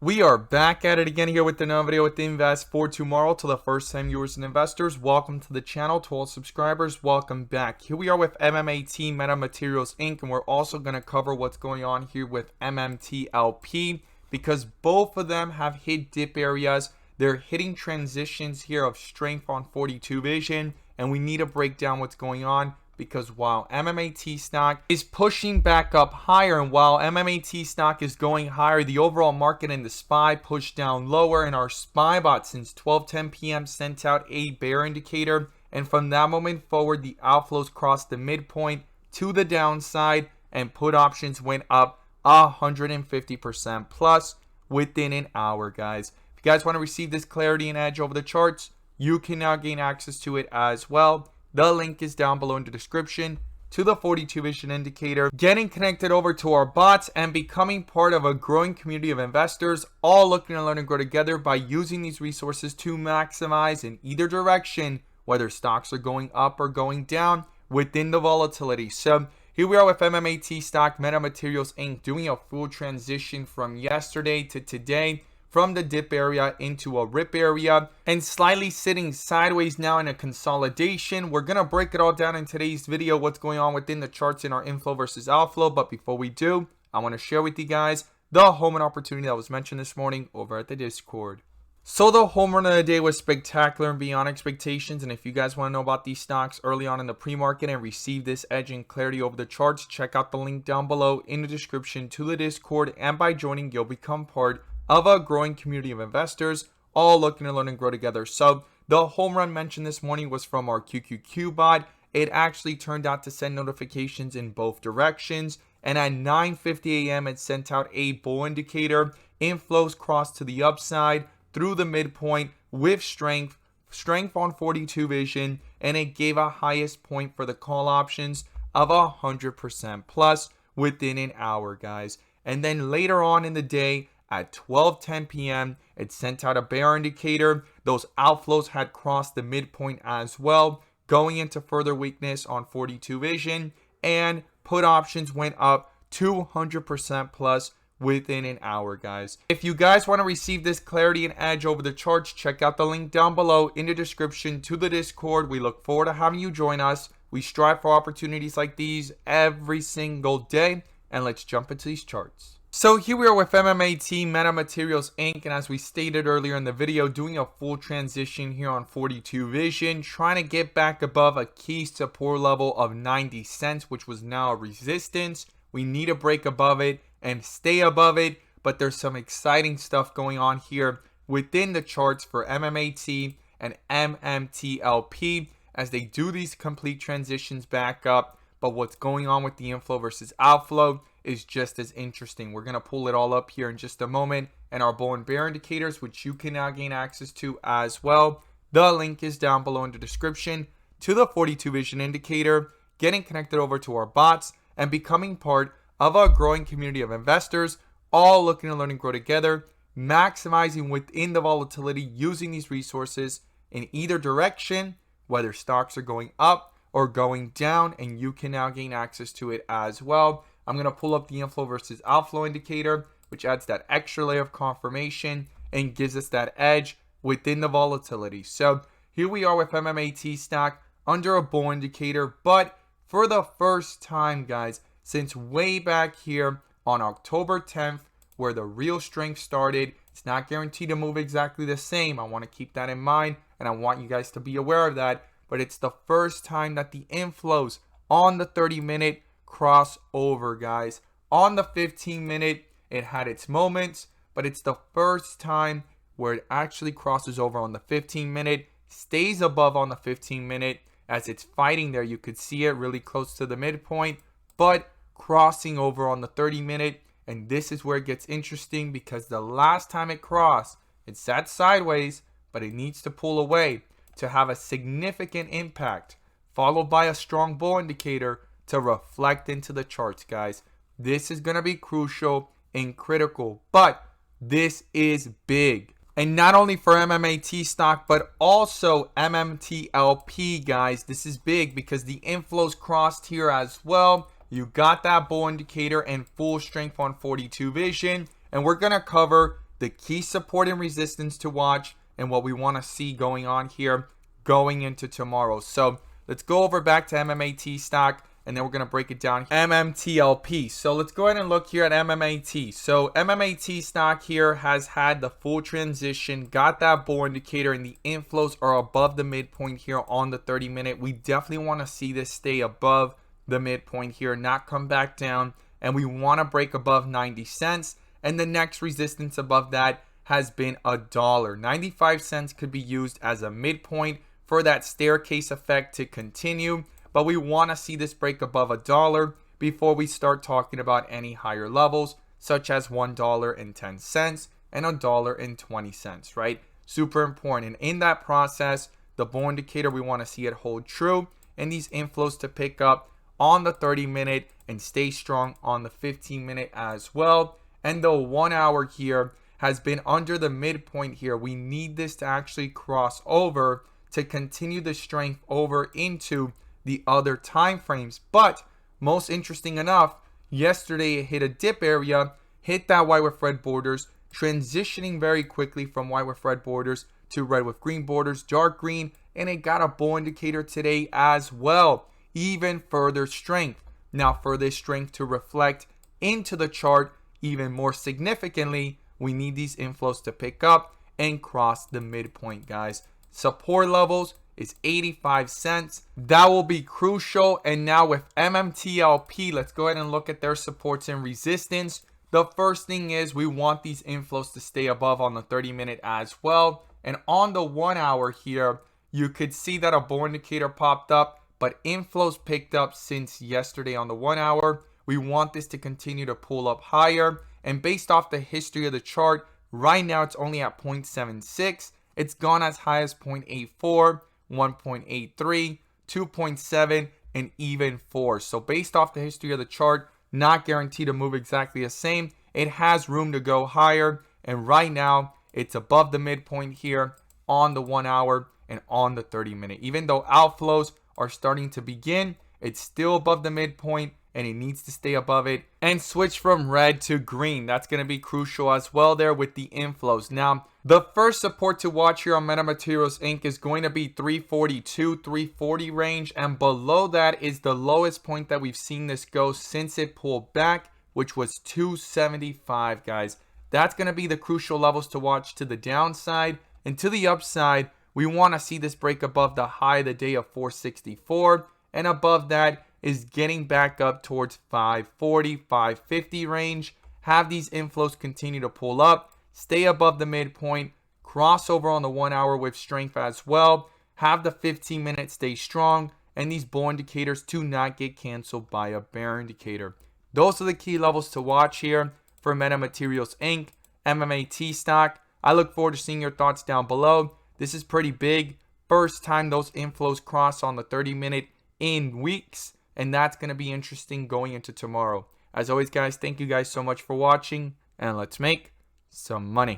We are back at it again here with another video with Invest for Tomorrow. To the first time viewers and investors, welcome to the channel. To all subscribers, welcome back. Here we are with MMAT Metamaterials Inc. And we're also going to cover what's going on here with MMTLP because both of them have hit dip areas. They're hitting transitions here of strength on 42 vision, and we need to break down what's going on. Because while MMAT stock is pushing back up higher, and while MMAT stock is going higher, the overall market and the SPY pushed down lower, and our SPY bot since 12:10 p.m. sent out a bear indicator, and from that moment forward, the outflows crossed the midpoint to the downside, and put options went up 150% plus within an hour, guys. If you guys want to receive this clarity and edge over the charts, you can now gain access to it as well. The link is down below in the description to the 42 vision indicator, getting connected over to our bots and becoming part of a growing community of investors, all looking to learn and grow together by using these resources to maximize in either direction, whether stocks are going up or going down within the volatility. So here we are with MMAT stock Metamaterials Inc. doing a full transition from yesterday to today, from the dip area into a rip area, and slightly sitting sideways now in a consolidation. We're going to break it all down in today's video, what's going on within the charts in our inflow versus outflow. But before we do, I want to share with you guys the home run opportunity that was mentioned this morning over at the Discord. So the home run of the day was spectacular and beyond expectations. And if you guys want to know about these stocks early on in the pre-market and receive this edge and clarity over the charts, check out the link down below in the description to the Discord. And by joining, you'll become part of a growing community of investors, all looking to learn and grow together. So the home run mentioned this morning was from our QQQ bot. It actually turned out to send notifications in both directions. And at 9:50 a.m., it sent out a bull indicator. Inflows crossed to the upside through the midpoint with strength on 42 vision. And it gave a highest point for the call options of 100% plus within an hour, guys. And then later on in the day, at 12:10 p.m., it sent out a bear indicator. Those outflows had crossed the midpoint as well, going into further weakness on 42 vision, and put options went up 200% plus within an hour, guys. If you guys want to receive this clarity and edge over the charts, check out the link down below in the description to the Discord. We look forward to having you join us. We strive for opportunities like these every single day, and let's jump into these charts. So here we are with MMAT Metamaterials Inc. And as we stated earlier in the video, doing a full transition here on 42 vision, trying to get back above a key support level of 90 cents, which was now a resistance. We need to break above it and stay above it, but there's some exciting stuff going on here within the charts for MMAT and MMTLP as they do these complete transitions back up. But what's going on with the inflow versus outflow is just as interesting. We're going to pull it all up here in just a moment, and our bull and bear indicators, which you can now gain access to as well. The link is down below in the description to the 42 vision indicator, getting connected over to our bots and becoming part of a growing community of investors, all looking to learn and grow together, maximizing within the volatility using these resources in either direction, whether stocks are going up or going down, and you can now gain access to it as well. I'm going to pull up the inflow versus outflow indicator, which adds that extra layer of confirmation and gives us that edge within the volatility. So here we are with MMAT stock under a bull indicator, but for the first time, guys, since way back here on October 10th, where the real strength started, it's not guaranteed to move exactly the same. I want to keep that in mind, and I want you guys to be aware of that. But it's the first time that the inflows on the 30-minute cross over, guys. On the 15-minute, it had its moments, but it's the first time where it actually crosses over on the 15-minute, stays above on the 15-minute as it's fighting there. You could see it really close to the midpoint, but crossing over on the 30-minute. And this is where it gets interesting because the last time it crossed, it sat sideways, but it needs to pull away to have a significant impact, followed by a strong bull indicator to reflect into the charts, guys. This is going to be crucial and critical, but this is big. And not only for MMAT stock, but also MMTLP, guys. This is big because the inflows crossed here as well. You got that bull indicator and full strength on 42 vision. And we're going to cover the key support and resistance to watch, and what we want to see going on here going into tomorrow. So let's go over back to MMAT stock, and then we're going to break it down. MMTLP. So let's go ahead and look here at MMAT. So MMAT stock here has had the full transition, got that bull indicator, and the inflows are above the midpoint here on the 30-minute. We definitely want to see this stay above the midpoint here, not come back down, and we want to break above 90 cents. And the next resistance above that has been $1. 95 cents could be used as a midpoint for that staircase effect to continue, but we want to see this break above $1 before we start talking about any higher levels, such as $1.10 and $1.20, right? Super important. And in that process, the bull indicator, we want to see it hold true, and these inflows to pick up on the 30-minute and stay strong on the 15-minute as well. And the 1 hour here has been under the midpoint here. We need this to actually cross over to continue the strength over into the other time frames. But most interesting enough, yesterday it hit a dip area, hit that white with red borders, transitioning very quickly from white with red borders to red with green borders, dark green, and it got a bull indicator today as well. Even further strength. Now for this strength to reflect into the chart even more significantly, we need these inflows to pick up and cross the midpoint, guys. Support levels is 85 cents. That will be crucial. And now with MMTLP, let's go ahead and look at their supports and resistance. The first thing is we want these inflows to stay above on the 30-minute as well. And on the 1 hour here, you could see that a bull indicator popped up, but inflows picked up since yesterday on the 1 hour. We want this to continue to pull up higher. And based off the history of the chart, right now it's only at 0.76. It's gone as high as 0.84, 1.83, 2.7, and even 4. So based off the history of the chart, not guaranteed to move exactly the same. It has room to go higher. And right now, it's above the midpoint here on the 1 hour and on the 30-minute. Even though outflows are starting to begin, it's still above the midpoint, and it needs to stay above it and switch from red to green. That's going to be crucial as well there with the inflows. Now, the first support to watch here on MetaMaterials Inc. is going to be 342, 340 range, and below that is the lowest point that we've seen this go since it pulled back, which was 275, guys. That's going to be the crucial levels to watch to the downside. And to the upside, we want to see this break above the high of the day of 464, and above that is getting back up towards 540, 550 range. Have these inflows continue to pull up, stay above the midpoint, crossover on the 1 hour with strength as well. Have the 15-minute stay strong, and these bull indicators to not get canceled by a bear indicator. Those are the key levels to watch here for MetaMaterials Inc., MMAT stock. I look forward to seeing your thoughts down below. This is pretty big. First time those inflows cross on the 30-minute in weeks, and that's going to be interesting going into tomorrow. As always, guys, thank you guys so much for watching, and let's make some money.